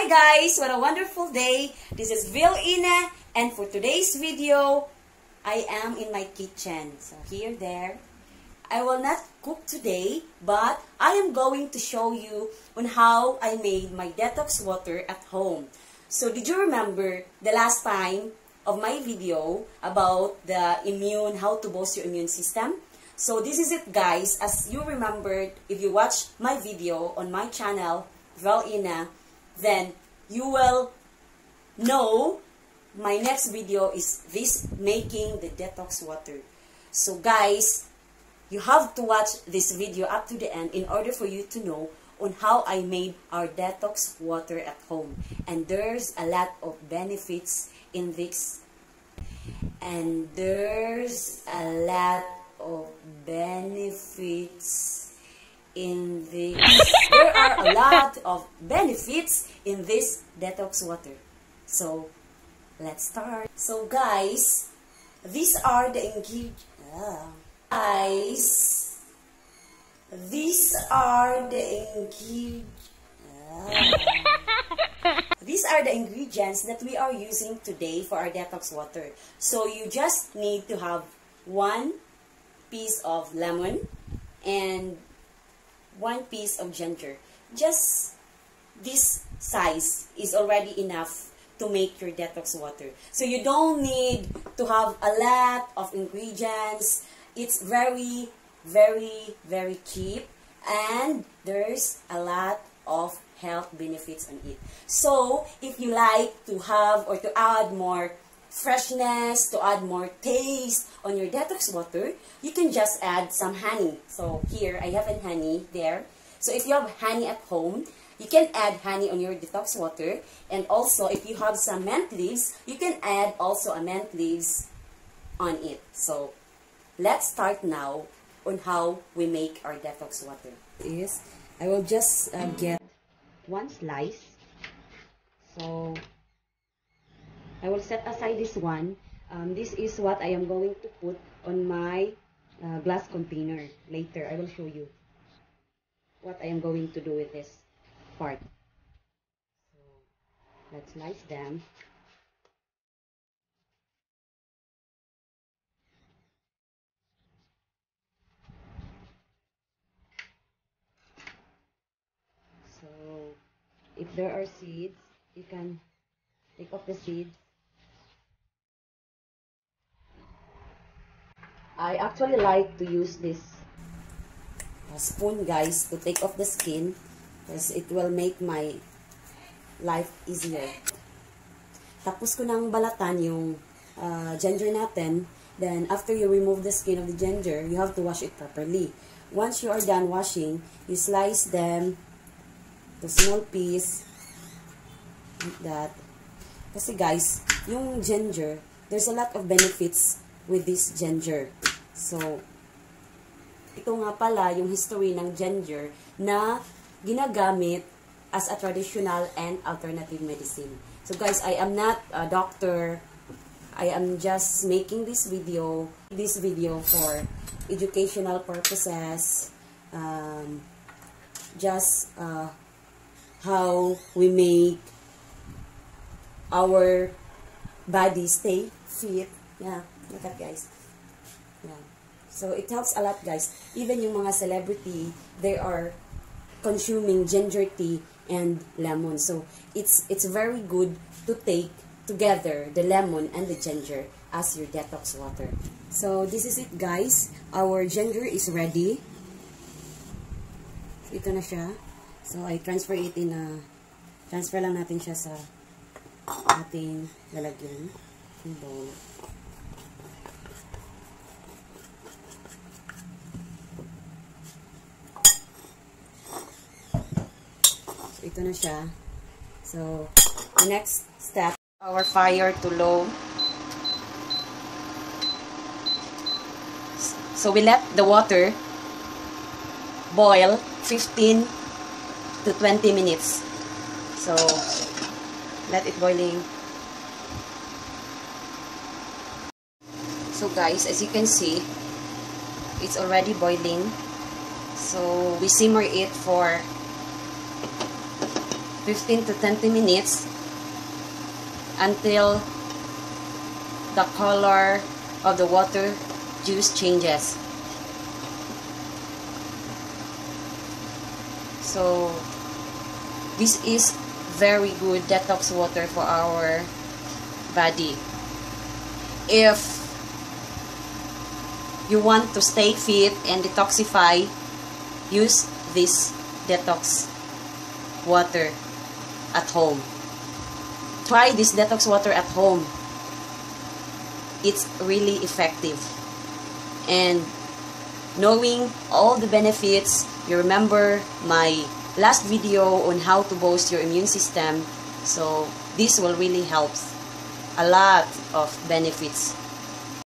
Hi guys! What a wonderful day! This is Vilina, and for today's video, I am in my kitchen. So there. I will not cook today, but I am going to show you on how I made my detox water at home. So did you remember the last time of my video about the how to boost your immune system? So this is it guys. As you remembered, if you watch my video on my channel, Vilina, then you will know my next video is this, making the detox water. So guys, you have to watch this video up to the end in order for you to know on how I made our detox water at home. And there's a lot of benefits in this. And there's a lot of benefits in this. There are a lot of benefits in this detox water. So, let's start. So guys, these are the ingredients. Guys, these are the ingredients. These are the ingredients that we are using today for our detox water. So you just need to have 1 piece of lemon and 1 piece of ginger. Just this size is already enough to make your detox water. So you don't need to have a lot of ingredients. It's very, very, very cheap, and there's a lot of health benefits on it. So if you like to have or to add more freshness, to add more taste on your detox water, you can just add some honey. So here I have a honey there. So if you have honey at home, you can add honey on your detox water. And also if you have some mint leaves, you can add also a mint leaves on it. So let's start now on how we make our detox water. I will just get 1 slice. So I will set aside this one. This is what I am going to put on my glass container. Later, I will show you what I am going to do with this part. So, let's slice them. So, if there are seeds, you can take off the seeds. I actually like to use this spoon guys to take off the skin because it will make my life easier. Tapos ko nang balatan yung ginger natin. Then after you remove the skin of the ginger, you have to wash it properly. Once you are done washing, you slice them to small piece like that. Kasi guys, yung ginger, there's a lot of benefits with this ginger. So, ito nga pala yung history ng ginger na ginagamit as a traditional and alternative medicine. So guys, I am not a doctor. I am just making this video for educational purposes. Just how we make our body stay fit. Yeah, look at guys. Yeah. So it helps a lot guys. Even yung mga celebrity, they are consuming ginger tea and lemon. So it's very good to take together the lemon and the ginger as your detox water. So this is it guys. Our ginger is ready. So, ito na siya. So I transfer it in a transfer lang natin siya sa ating lalagyan ng bowl. Ito na siya. So, the next step, our fire to low. So, we let the water boil 15 to 20 minutes. So, let it boiling. So, guys, as you can see, it's already boiling. So, we simmer it for 15 to 20 minutes until the color of the water juice changes. So this is very good detox water for our body. If you want to stay fit and detoxify, use this detox water at home. Try this detox water at home. It's really effective. And knowing all the benefits, you remember my last video on how to boost your immune system. So this will really help a lot of benefits.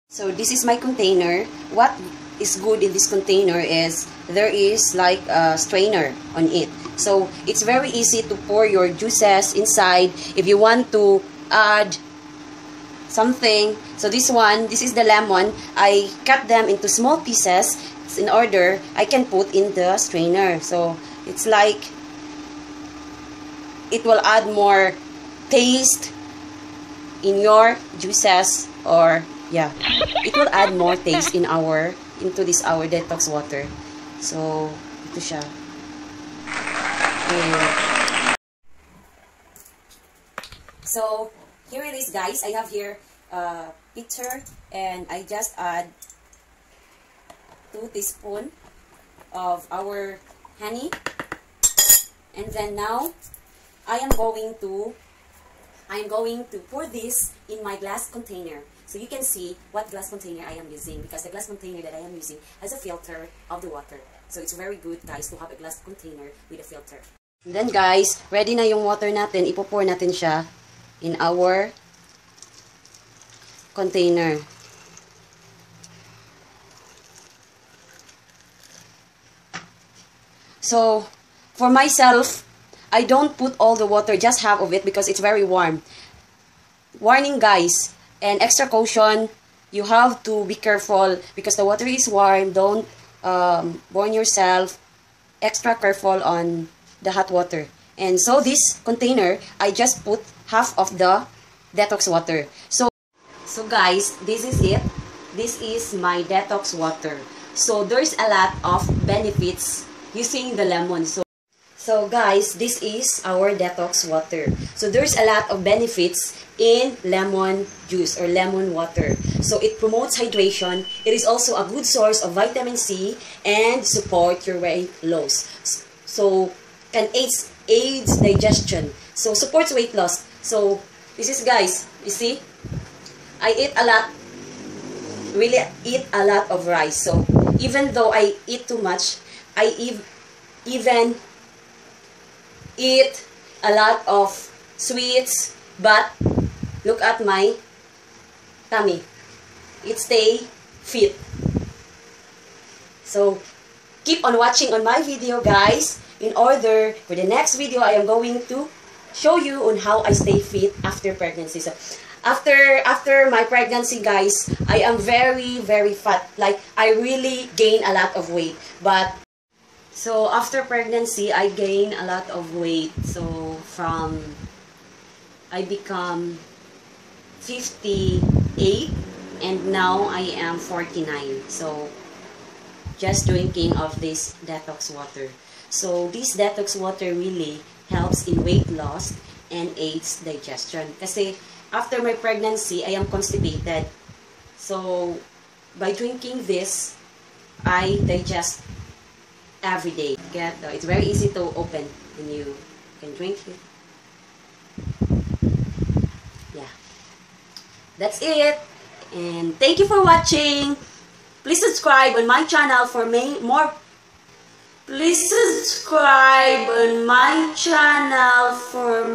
So this is my container. What is good in this container is there is like a strainer on it. So it's very easy to pour your juices inside if you want to add something. So this is the lemon. I cut them into small pieces in order I can put in the strainer. So it's like it will add more taste in your juices, or yeah, it will add more taste in our detox water. So ito siya. So here it is, guys. I have here a pitcher and I just add 2 teaspoons of our honey, and then now I am going to pour this in my glass container. So you can see what glass container I am using, because the glass container that I am using has a filter of the water. So it's very good, guys, to have a glass container with a filter. And then, guys, ready na yung water natin. Ipo-pour natin siya in our container. So for myself, I don't put all the water, just half of it, because it's very warm. Warning, guys, and extra caution, you have to be careful because the water is warm. Don't burn yourself. Extra careful on the hot water. And so this container, I just put half of the detox water. So guys, this is it. This is my detox water. So there's a lot of benefits using the lemon. So guys, this is our detox water. So there's a lot of benefits in lemon juice or lemon water. So it promotes hydration. It is also a good source of vitamin C and support your weight loss. So can aids digestion. So supports weight loss. So this is, guys, you see, I eat a lot, really eat a lot of rice. So even though I eat too much, I even eat a lot of sweets, but look at my tummy. It stay fit. So keep on watching on my video, guys. In order for the next video, I am going to show you on how I stay fit after pregnancy. So after my pregnancy, guys, I am very, very fat. Like, I really gain a lot of weight. So after pregnancy, I gain a lot of weight. So I become 58 and now I am 49. So just drinking of this detox water. So this detox water really helps in weight loss and aids digestion. Kasi after my pregnancy, I am constipated. So by drinking this, I digest every day. It's very easy to open and you can drink it. Yeah. That's it. And thank you for watching. Please subscribe on my channel for more. Please subscribe on my channel for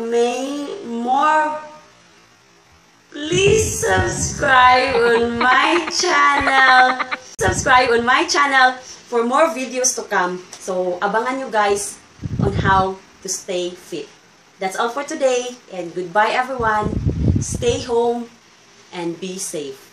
more. Please subscribe on my channel. Subscribe on my channel for more videos to come. So abangan nyo, guys, on how to stay fit. That's all for today, and goodbye everyone. Stay home and be safe.